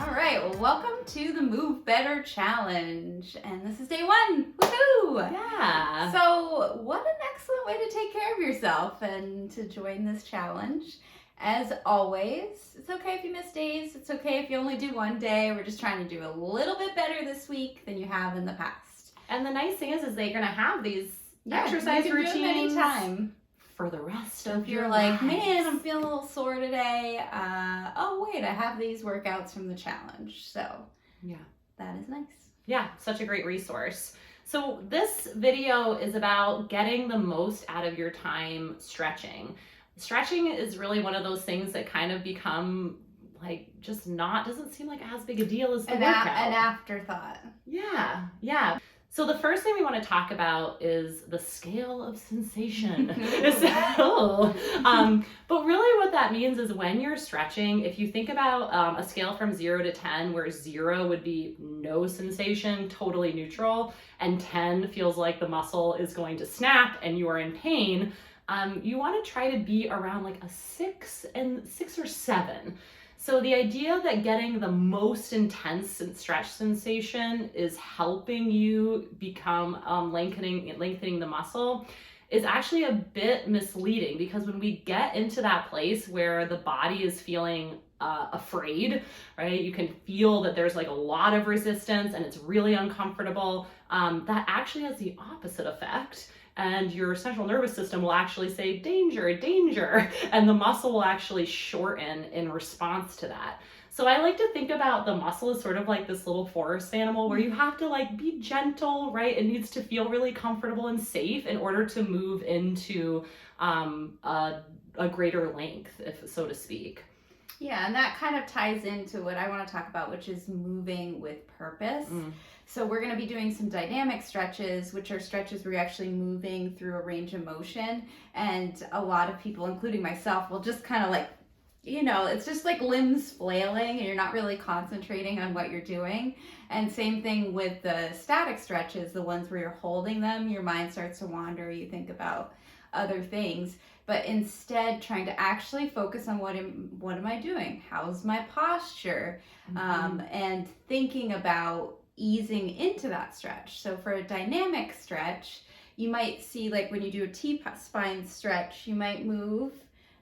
All right, well, welcome to the Move Better Challenge. And this is day one. Woohoo! Yeah. So, what an excellent way to take care of yourself and to join this challenge. As always, it's okay if you miss days. It's okay if you only do one day. We're just trying to do a little bit better this week than you have in the past. And the nice thing is they're going to have these exercise you can routines do them anytime. for the rest So of if you're your like, lives. man, I'm feeling a little sore today. Oh wait, I have these workouts from the challenge. So Yeah. that is nice. Yeah, such a great resource. So this video is about getting the most out of your time stretching. Stretching is really one of those things that kind of become like just doesn't seem like as big a deal as the workout. An afterthought. Yeah. So the first thing we want to talk about is the scale of sensation. But really what that means is when you're stretching, if you think about a scale from 0 to 10, where 0 would be no sensation, totally neutral, and 10 feels like the muscle is going to snap and you are in pain, you want to try to be around like a 6 or 7. So the idea that getting the most intense stretch sensation is helping you become lengthening the muscle is actually a bit misleading, because when we get into that place where the body is feeling afraid, right? You can feel that there's like a lot of resistance and it's really uncomfortable. That actually has the opposite effect. And your central nervous system will actually say, danger, danger, and the muscle will actually shorten in response to that. So I like to think about the muscle as sort of like this little forest animal where you have to like be gentle, right? It needs to feel really comfortable and safe in order to move into a greater length, if so to speak. Yeah, and that kind of ties into what I want to talk about, which is moving with purpose. So we're going to be doing some dynamic stretches, which are stretches where you're actually moving through a range of motion. And a lot of people, including myself, will just kind of like, it's just like limbs flailing and you're not really concentrating on what you're doing. And same thing with the static stretches, the ones where you're holding them, your mind starts to wander, you think about other things. But instead trying to actually focus on what am I doing? How's my posture? And thinking about easing into that stretch. So for a dynamic stretch, you might see like when you do a T-spine stretch, you might move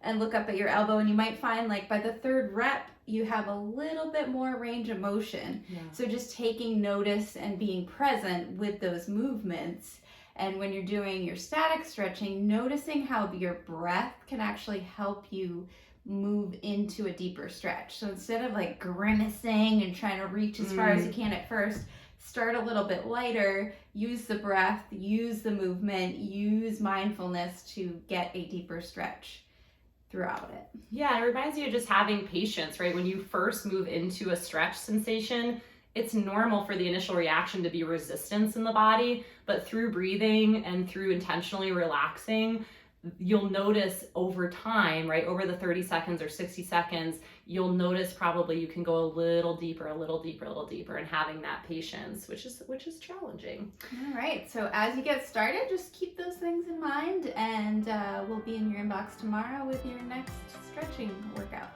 and look up at your elbow, and you might find like by the third rep, you have a little bit more range of motion. Yeah. So just taking notice and being present with those movements. And when you're doing your static stretching, noticing how your breath can actually help you move into a deeper stretch. So instead of like grimacing and trying to reach as far as you can at first, start a little bit lighter, use the breath, use the movement, use mindfulness to get a deeper stretch throughout it. Yeah, it reminds you of just having patience, right? When you first move into a stretch sensation, it's normal for the initial reaction to be resistance in the body, but through breathing and through intentionally relaxing, you'll notice over time, right, over the 30 seconds or 60 seconds, you'll notice probably you can go a little deeper, and having that patience, which is challenging. All right, so as you get started, just keep those things in mind, and we'll be in your inbox tomorrow with your next stretching workout.